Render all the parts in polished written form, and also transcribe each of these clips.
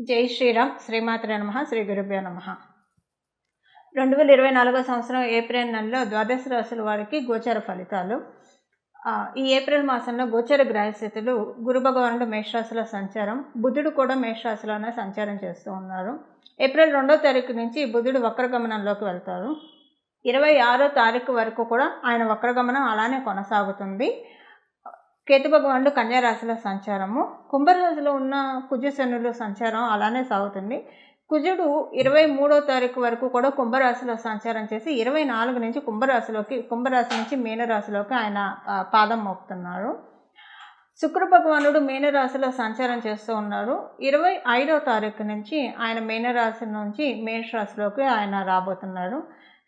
జై శ్రీరామ్. శ్రీమాత్రే నమః. శ్రీ గురుభ్యో నమః. 2024 సంవత్సరం ఏప్రిల్ నెలలో ద్వాదశ రాశుల వారికి గోచర ఫలితాలు. ఈ ఏప్రిల్ మాసంలో గోచర గ్రహస్థితులు గురు భగవానుడు మేషరాశిలో సంచారం, బుధుడు కూడా మేషరాశిలోనే సంచారం చేస్తూ ఉన్నారు. ఏప్రిల్ 2వ తారీఖు నుంచి బుధుడు వక్రగమనంలోకి వెళ్తారు. 26వ తారీఖు వరకు కూడా ఆయన వక్రగమనం అలానే కొనసాగుతుంది. కేతు భగవానుడు కన్యా రాశిలో సంచారము, కుంభరాశిలో ఉన్న కుజశనుల సంచారం అలానే సాగుతుంది. కుజుడు 23వ తారీఖు వరకు కూడా కుంభరాశిలో సంచారం చేసి 24 నుంచి కుంభరాశి నుంచి మీనరాశిలోకి ఆయన పాదం మోపుతున్నారు. శుక్ర భగవానుడు మీనరాశిలో సంచారం చేస్తూ ఉన్నారు. 25వ తారీఖు నుంచి ఆయన మీనరాశి నుంచి మేషరాశిలోకి ఆయన రాబోతున్నారు.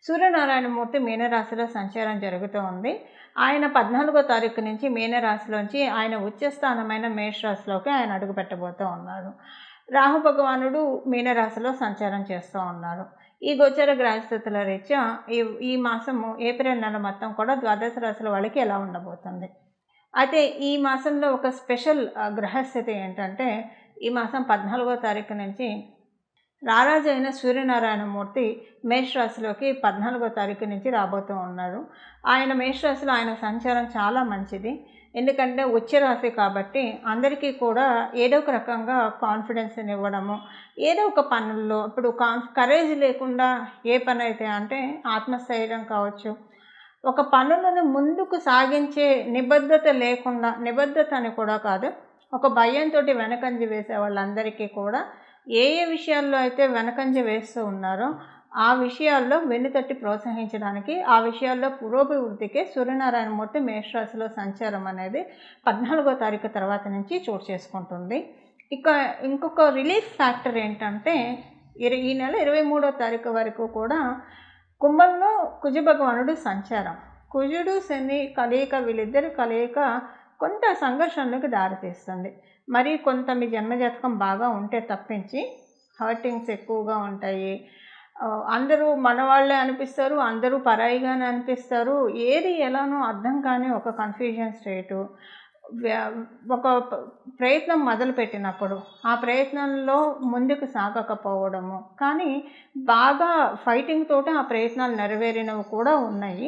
సూర్యనారాయణమూర్తి మీనరాశిలో సంచారం జరుగుతూ ఉంది. ఆయన 14వ తారీఖు నుంచి మీనరాశిలోంచి ఆయన ఉచ్చస్థానమైన మేషరాశిలోకి ఆయన అడుగు పెట్టబోతూ ఉన్నారు. రాహు భగవానుడు మీనరాశిలో సంచారం చేస్తూ ఉన్నారు. ఈ గోచర గ్రహస్థితుల రీత్యా ఈ మాసము ఏప్రిల్ నెల మొత్తం కూడా ద్వాదశ రాశుల వాళ్ళకి ఎలా ఉండబోతుంది. అయితే ఈ మాసంలో ఒక స్పెషల్ గ్రహస్థితి ఏంటంటే, ఈ మాసం 14వ తారీఖు నుంచి రారాజు అయిన సూర్యనారాయణమూర్తి మేషరాశిలోకి 14వ తారీఖు నుంచి రాబోతూ ఉన్నారు. ఆయన మేషరాశిలో ఆయన సంచారం చాలా మంచిది. ఎందుకంటే ఉచ్చరాశి కాబట్టి అందరికీ కూడా ఏదో ఒక రకంగా కాన్ఫిడెన్స్ని ఇవ్వడము, ఏదో ఒక పనుల్లో ఇప్పుడు కరేజ్ లేకుండా ఏ పని అయితే అంటే ఆత్మస్థైర్యం కావచ్చు, ఒక పనులను ముందుకు సాగించే నిబద్ధత లేకుండా, నిబద్ధత అని కూడా కాదు, ఒక భయంతో వెనకంజ వేసే వాళ్ళందరికీ కూడా ఏ విషయాల్లో అయితే వెనకంజ వేస్తూ ఉన్నారో ఆ విషయాల్లో వెన్నుతట్టి ప్రోత్సహించడానికి, ఆ విషయాల్లో పురోభివృద్ధికి సూర్యనారాయణమూర్తి మేషరాశిలో సంచారం అనేది 14వ తారీఖు తర్వాత నుంచి చోటు చేసుకుంటుంది. ఇంకొక రిలీఫ్ ఫ్యాక్టర్ ఏంటంటే, ఈ నెల 23వ తారీఖు వరకు కూడా కుంభంలో కుజ భగవానుడు సంచారం. కుజుడు శని కలయిక, వీళ్ళిద్దరి కలయిక కొంత సంఘర్షణలకు దారితీస్తుంది. మరి కొంత మీ జన్మజాతకం బాగా ఉంటే తప్పించి హర్టింగ్స్ ఎక్కువగా ఉంటాయి. అందరూ మనవాళ్లే అనిపిస్తారు, అందరూ పరాయిగానే అనిపిస్తారు. ఏది ఎలానో అర్థం కాని ఒక కన్ఫ్యూజన్ స్టేటు. ఒక ప్రయత్నం మొదలుపెట్టినప్పుడు ఆ ప్రయత్నంలో ముందుకు సాగకపోవడము, కానీ బాగా ఫైటింగ్ తోటి ఆ ప్రయత్నాలు నెరవేరినవి కూడా ఉన్నాయి.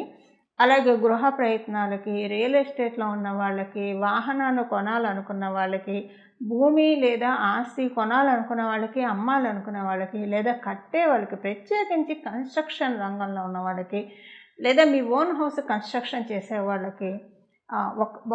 అలాగే గృహ ప్రయత్నాలకి, రియల్ ఎస్టేట్లో ఉన్న వాళ్ళకి, వాహనాన్ని కొనాలనుకున్న వాళ్ళకి, భూమి లేదా ఆస్తి కొనాలనుకున్న వాళ్ళకి, అమ్మాలనుకునే వాళ్ళకి, లేదా కట్టే వాళ్ళకి, ప్రత్యేకించి కన్స్ట్రక్షన్ రంగంలో ఉన్న వాళ్ళకి, లేదా మీ ఓన్ హౌస్ కన్స్ట్రక్షన్ చేసే వాళ్ళకి,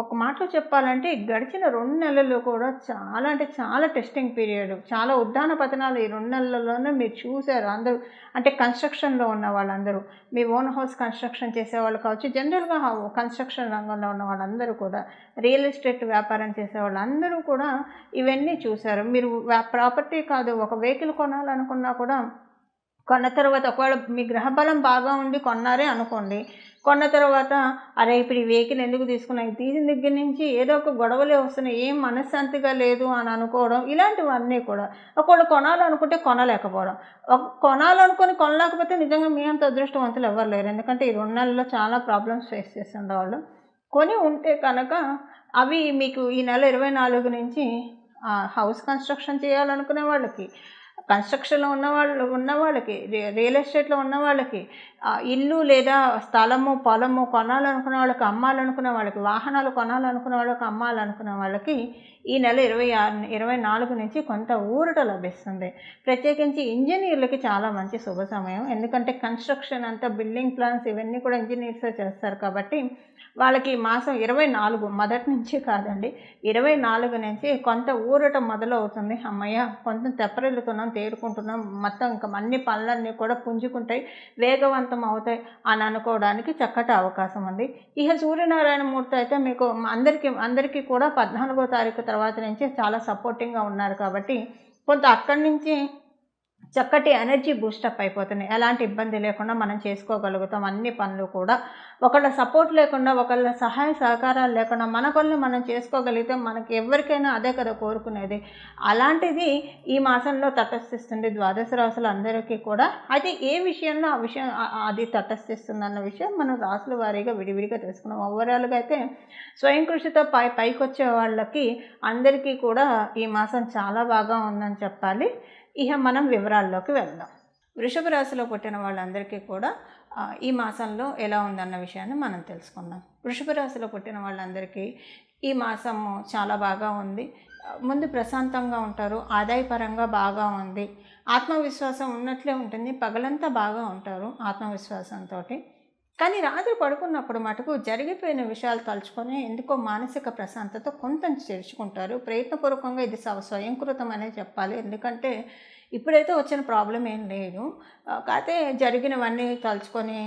ఒక మాటలో చెప్పాలంటే గడిచిన 2 నెలలు కూడా చాలా అంటే చాలా టెస్టింగ్ పీరియడ్, చాలా ఉద్దాన పతనాలు ఈ 2 నెలల్లోనే మీరు చూశారు. అందరూ అంటే కన్స్ట్రక్షన్లో ఉన్న వాళ్ళందరూ, మీ ఓన్ హౌస్ కన్స్ట్రక్షన్ చేసేవాళ్ళు కావచ్చు, జనరల్గా కన్స్ట్రక్షన్ రంగంలో ఉన్న వాళ్ళందరూ కూడా, రియల్ ఎస్టేట్ వ్యాపారం చేసే వాళ్ళందరూ కూడా ఇవన్నీ చూశారు. మీరు ప్రాపర్టీ కాదు, ఒక వెహికల్ కొనాలనుకున్నా కూడా కొన్న తర్వాత ఒకవేళ మీ గ్రహబలం బాగా ఉండి కొన్నారే అనుకోండి, కొన్న తర్వాత అరే ఇప్పుడు ఈ వెహికల్ ఎందుకు తీసుకున్నాయి, తీసిన దగ్గర నుంచి ఏదో ఒక గొడవలే వస్తున్నాయి, ఏం మనశ్శాంతిగా లేదు అని అనుకోవడం, ఇలాంటివన్నీ కూడా. ఒకవేళ కొనాలనుకుంటే కొనలేకపోవడం, కొనాలనుకొని కొనలేకపోతే నిజంగా మీ అంత అదృష్టవంతులు ఎవరు లేరు. ఎందుకంటే ఈ 2 నెలల్లో చాలా ప్రాబ్లమ్స్ ఫేస్ చేస్తుండేవాళ్ళు. కొని ఉంటే కనుక అవి మీకు ఈ నెల 24 నుంచి హౌస్ కన్స్ట్రక్షన్ చేయాలనుకునే వాళ్ళకి, కన్స్ట్రక్షన్లో ఉన్న వాళ్ళకి, రియల్ ఎస్టేట్లో ఉన్న వాళ్ళకి, ఇల్లు లేదా స్థలము పొలము కొనాలనుకునే వాళ్ళకి, అమ్మాలనుకునే వాళ్ళకి, వాహనాలు కొనాలనుకునే వాళ్ళకి, అమ్మాలనుకునే వాళ్ళకి ఈ నెల 24 నుంచి కొంత ఊరట లభిస్తుంది. ప్రత్యేకించి ఇంజనీర్లకి చాలా మంచి శుభ సమయం. ఎందుకంటే కన్స్ట్రక్షన్ అంతా, బిల్డింగ్ ప్లాన్స్ ఇవన్నీ కూడా ఇంజనీర్సే చేస్తారు కాబట్టి వాళ్ళకి మాసం 24 మొదటి నుంచి కాదండి, 24 నుంచి కొంత ఊరట మొదలవుతుంది. అమ్మయ్య కొంత తెప్పరిల్లుతున్నాం, తేరుకుంటున్నాం, మొత్తం ఇంకా అన్ని పనులన్నీ కూడా పుంజుకుంటాయి, వేగవంతం అవుతాయి అని అనుకోవడానికి చక్కటి అవకాశం ఉంది. ఇక సూర్యనారాయణమూర్తి అయితే మీకు అందరికీ కూడా 14వ తారీఖు తర్వాత నుంచి చాలా సపోర్టింగ్గా ఉన్నారు కాబట్టి కొంత అక్కడి నుంచి చక్కటి ఎనర్జీ బూస్టప్ అయిపోతున్నాయి. ఎలాంటి ఇబ్బంది లేకుండా మనం చేసుకోగలుగుతాం అన్ని పనులు కూడా. ఒకళ్ళ సపోర్ట్ లేకుండా, ఒకళ్ళ సహాయ సహకారాలు లేకుండా మన పనులు మనం చేసుకోగలిగితే మనకి ఎవరికైనా అదే కదా కోరుకునేది. అలాంటిది ఈ మాసంలో తటస్థిస్తుంది ద్వాదశ రాశులు అందరికీ కూడా. అయితే ఏ విషయంలో ఆ విషయం అది తటస్థిస్తుందన్న విషయం మనం రాశుల వారీగా విడివిడిగా తెలుసుకున్నాం. ఓవరాల్గా అయితే స్వయం కృషితో పైకొచ్చే వాళ్ళకి అందరికీ కూడా ఈ మాసం చాలా బాగా ఉందని చెప్పాలి. ఇక మనం వివరాల్లోకి వెళ్దాం. వృషభ రాశిలో పుట్టిన వాళ్ళందరికీ కూడా ఈ మాసంలో ఎలా ఉందన్న విషయాన్ని మనం తెలుసుకుందాం. వృషభ రాశిలో పుట్టిన వాళ్ళందరికీ ఈ మాసము చాలా బాగా ఉంది. ముందు ప్రశాంతంగా ఉంటారు, ఆదాయపరంగా బాగా ఉంది, ఆత్మవిశ్వాసం ఉన్నట్లే ఉంటుంది, పగలంతా బాగా ఉంటారు ఆత్మవిశ్వాసంతో. కానీ రాత్రి పడుకున్నప్పుడు మటుకు జరిగిపోయిన విషయాలు తలుచుకొని ఎందుకో మానసిక ప్రశాంతత కొంత చేర్చుకుంటారు. ప్రయత్నపూర్వకంగా ఇది స్వయంకృతం అనే చెప్పాలి. ఎందుకంటే ఇప్పుడైతే వచ్చిన ప్రాబ్లం ఏం లేదు. కాకపోతే జరిగినవన్నీ తలుచుకొని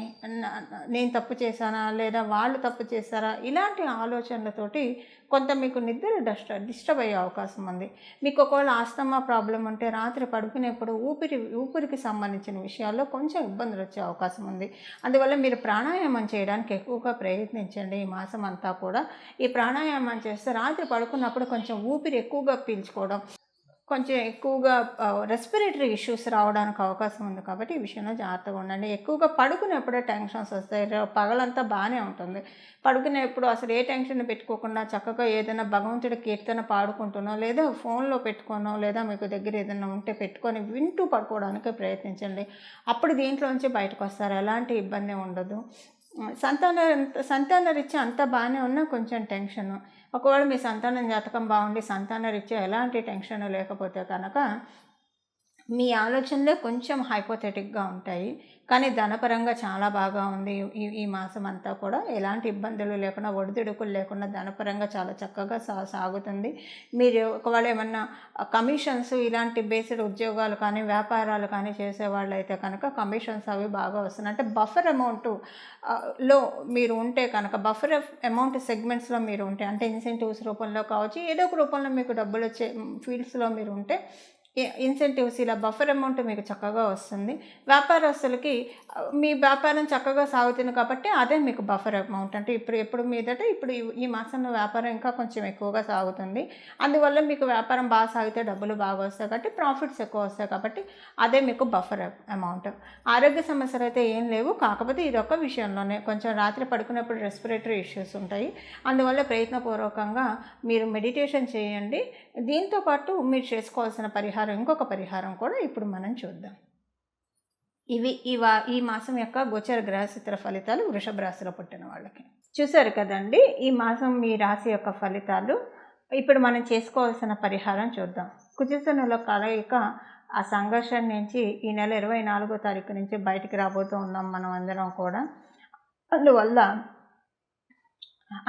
నేను తప్పు చేశానా లేదా వాళ్ళు తప్పు చేశారా ఇలాంటి ఆలోచనలతోటి కొంత మీకు నిద్ర డిస్టర్బ్ అయ్యే అవకాశం ఉంది. మీకు ఒకవేళ ఆస్తమా ప్రాబ్లం ఉంటే రాత్రి పడుకునేప్పుడు ఊపిరికి సంబంధించిన విషయాల్లో కొంచెం ఇబ్బందులు వచ్చే అవకాశం ఉంది. అందువల్ల మీరు ప్రాణాయామం చేయడానికి ఎక్కువగా ప్రయత్నించండి. ఈ మాసం అంతా కూడా ఈ ప్రాణాయామం చేస్తే రాత్రి పడుకున్నప్పుడు కొంచెం ఊపిరి ఎక్కువగా పీల్చుకోవడం, కొంచెం ఎక్కువగా రెస్పిరేటరీ ఇష్యూస్ రావడానికి అవకాశం ఉంది. కాబట్టి ఈ విషయంలో జాగ్రత్తగా ఉండండి. ఎక్కువగా పడుకునేప్పుడే టెన్షన్స్ వస్తాయి. పగలంతా బాగానే ఉంటుంది. పడుకునేప్పుడు అసలు ఏ టెన్షన్ పెట్టుకోకుండా చక్కగా ఏదైనా భగవంతుడి కీర్తన పాడుకుంటునో లేదా ఫోన్లో పెట్టుకోనో లేదా మీకు దగ్గర ఏదైనా ఉంటే పెట్టుకొని వింటూ పడుకోవడానికి ప్రయత్నించండి. అప్పుడు దీంట్లోంచి బయటకు వస్తారు. ఎలాంటి ఇబ్బంది ఉండదు. సంతానరీత్యా అంతా బాగానే ఉన్నా కొంచెం టెన్షను. ఒకవేళ మీ సంతానం జాతకం బాగుండి సంతానరీత్యా ఎలాంటి టెన్షన్ లేకపోతే కనుక మీ ఆలోచనలే కొంచెం హైపోథెటిక్గా ఉంటాయి. కానీ ధనపరంగా చాలా బాగా ఉంది. ఈ మాసం అంతా కూడా ఎలాంటి ఇబ్బందులు లేకుండా, ఒడిదుడుకులు లేకుండా ధనపరంగా చాలా చక్కగా సాగుతుంది. మీరు ఒకవేళ ఏమన్నా కమిషన్స్ ఇలాంటి బేస్డ్ ఉద్యోగాలు కానీ వ్యాపారాలు కానీ చేసేవాళ్ళు అయితే కనుక కమిషన్స్ అవి బాగా వస్తున్నాయి. అంటే బఫర్ అమౌంట్ లో మీరు ఉంటే కనుక, బఫర్ అమౌంట్ సెగ్మెంట్స్లో మీరు ఉంటే, అంటే ఇన్సెంటివ్స్ రూపంలో కావచ్చు, ఏదో ఒక రూపంలో మీకు డబ్బులు వచ్చే ఫీల్డ్స్లో మీరు ఉంటే ఇన్సెంటివ్స్ ఇలా బఫర్ అమౌంట్ మీకు చక్కగా వస్తుంది. వ్యాపారస్తులకి మీ వ్యాపారం చక్కగా సాగుతుంది కాబట్టి అదే మీకు బఫర్ అమౌంట్. అంటే ఎప్పుడు మీదట ఇప్పుడు ఈ మాసంలో వ్యాపారం ఇంకా కొంచెం ఎక్కువగా సాగుతుంది. అందువల్ల మీకు వ్యాపారం బాగా సాగితే డబ్బులు బాగా వస్తాయి కాబట్టి ప్రాఫిట్స్ ఎక్కువ వస్తాయి కాబట్టి అదే మీకు బఫర్ అమౌంట్. ఆరోగ్య సమస్యలు అయితే ఏం లేవు. కాకపోతే ఇదొక విషయంలోనే కొంచెం రాత్రి పడుకున్నప్పుడు రెస్పిరేటరీ ఇష్యూస్ ఉంటాయి. అందువల్ల ప్రయత్నపూర్వకంగా మీరు మెడిటేషన్ చేయండి. దీంతోపాటు మీరు చేసుకోవాల్సిన ఇంకొక పరిహారం కూడా ఇప్పుడు మనం చూద్దాం. ఇవి ఈ మాసం యొక్క గోచర గ్రహస్థితుల ఫలితాలు వృషభ రాశిలో పుట్టిన వాళ్ళకి. చూశారు కదండి ఈ మాసం మీ రాశి యొక్క ఫలితాలు. ఇప్పుడు మనం చేసుకోవాల్సిన పరిహారం చూద్దాం. కుజశనుల కలయిక ఆ సంఘర్షణ నుంచి ఈ నెల 24వ తారీఖు నుంచి బయటికి రాబోతూ ఉన్నాం మనం అందరం కూడా.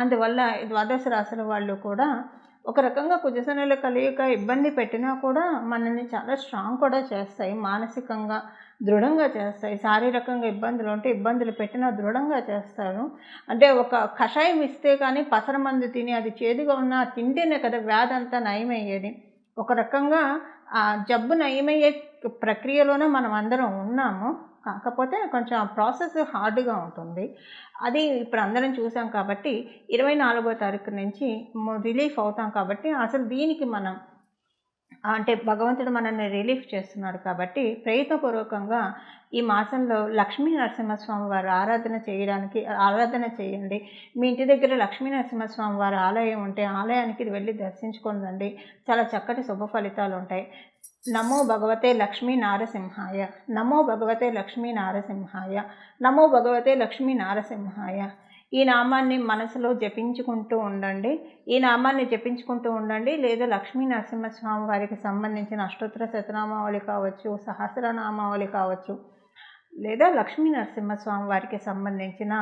అందువల్ల ద్వాదశ రాశుల వాళ్ళు కూడా ఒక రకంగా కుజశనుల కలయిక ఇబ్బంది పెట్టినా కూడా మనల్ని చాలా స్ట్రాంగ్ కూడా చేస్తాయి. మానసికంగా దృఢంగా చేస్తాయి. శారీరకంగా ఇబ్బందులు ఉంటే ఇబ్బందులు పెట్టినా దృఢంగా చేస్తారు. అంటే ఒక కషాయం ఇస్తే కానీ పసరమందు తిని అది చేదుగా ఉన్న తింటేనే కదా వ్యాధి అంతా నయమయ్యేది. ఒక రకంగా ఆ జబ్బు నయమయ్యే ప్రక్రియలోనే మనం అందరం ఉన్నాము. కాకపోతే కొంచెం ఆ ప్రాసెస్ హార్డ్గా ఉంటుంది. అది ఇప్పుడు అందరం చూసాం కాబట్టి 24వ తారీఖు నుంచి రిలీఫ్ అవుతాం కాబట్టి అసలు దీనికి మనం అంటే భగవంతుడు మనల్ని రిలీఫ్ చేస్తున్నాడు కాబట్టి ప్రయత్నపూర్వకంగా ఈ మాసంలో లక్ష్మీ నరసింహస్వామి వారి ఆరాధన చేయండి. మీ ఇంటి దగ్గర లక్ష్మీ నరసింహస్వామి వారి ఆలయం ఉంటే ఆలయానికి వెళ్ళి దర్శించుకొని రండి. చాలా చక్కటి శుభ ఫలితాలు ఉంటాయి. నమో భగవతే లక్ష్మీ నారసింహాయ, నమో భగవతే లక్ష్మీ నారసింహాయ, నమో భగవతే లక్ష్మీ నారసింహాయ. ఈ నామాన్ని మనసులో జపించుకుంటూ ఉండండి. లేదా లక్ష్మీ నరసింహస్వామి వారికి సంబంధించిన అష్టోత్తర శతనామావళి కావచ్చు, సహస్రనామావళి కావచ్చు, లేదా లక్ష్మీ నరసింహస్వామి వారికి సంబంధించిన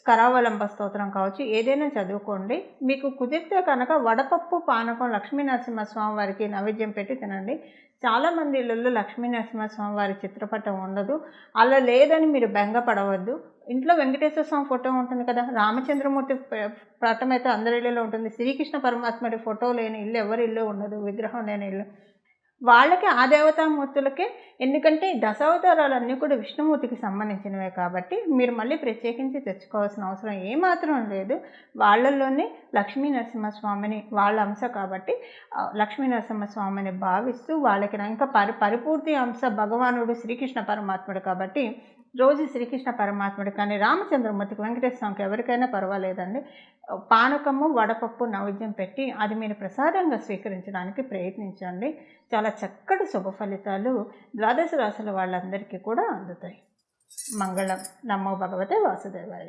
కరావలంబ స్తోత్రం కావచ్చు, ఏదైనా చదువుకోండి. మీకు కుదిరితే కనుక వడపప్పు పానకం లక్ష్మీ నరసింహస్వామి వారికి నైవేద్యం పెట్టి తినండి. చాలామంది ఇళ్ళల్లో లక్ష్మీ నరసింహస్వామి వారి చిత్రపటం ఉండదు. అలా లేదని మీరు బెంగపడవద్దు. ఇంట్లో వెంకటేశ్వర స్వామి ఫోటో ఉంటుంది కదా, రామచంద్రమూర్తి పటం అయితే అందరి ఇళ్ళలో ఉంటుంది. శ్రీకృష్ణ పరమాత్ముడి ఫోటో లేని ఇల్లు ఎవరి ఇల్లు ఉండదు, విగ్రహం లేని ఇల్లు. వాళ్ళకి ఆ దేవతామూర్తులకే, ఎందుకంటే దశావతారాలన్నీ కూడా విష్ణుమూర్తికి సంబంధించినవే కాబట్టి మీరు మళ్ళీ ప్రత్యేకించి తెచ్చుకోవాల్సిన అవసరం ఏమాత్రం లేదు. వాళ్ళల్లోనే లక్ష్మీ నరసింహస్వామిని వాళ్ళ అంశ కాబట్టి లక్ష్మీ నరసింహస్వామిని భావిస్తూ వాళ్ళకి ఇంకా పరిపూర్తి అంశ భగవానుడు శ్రీకృష్ణ పరమాత్ముడు కాబట్టి రోజు శ్రీకృష్ణ పరమాత్ముడు కానీ రామచంద్రమూర్తికి, వెంకటేశ్వర స్వామికి ఎవరికైనా పర్వాలేదండి. పానకము, వడపప్పు నైవేద్యం పెట్టి అది మీరు ప్రసాదంగా స్వీకరించడానికి ప్రయత్నించండి. చాలా చక్కటి శుభ ఫలితాలు ద్వాదశ రాశుల వాళ్ళందరికీ కూడా అందుతాయి. మంగళం. నమో భగవతే వాసుదేవాయ.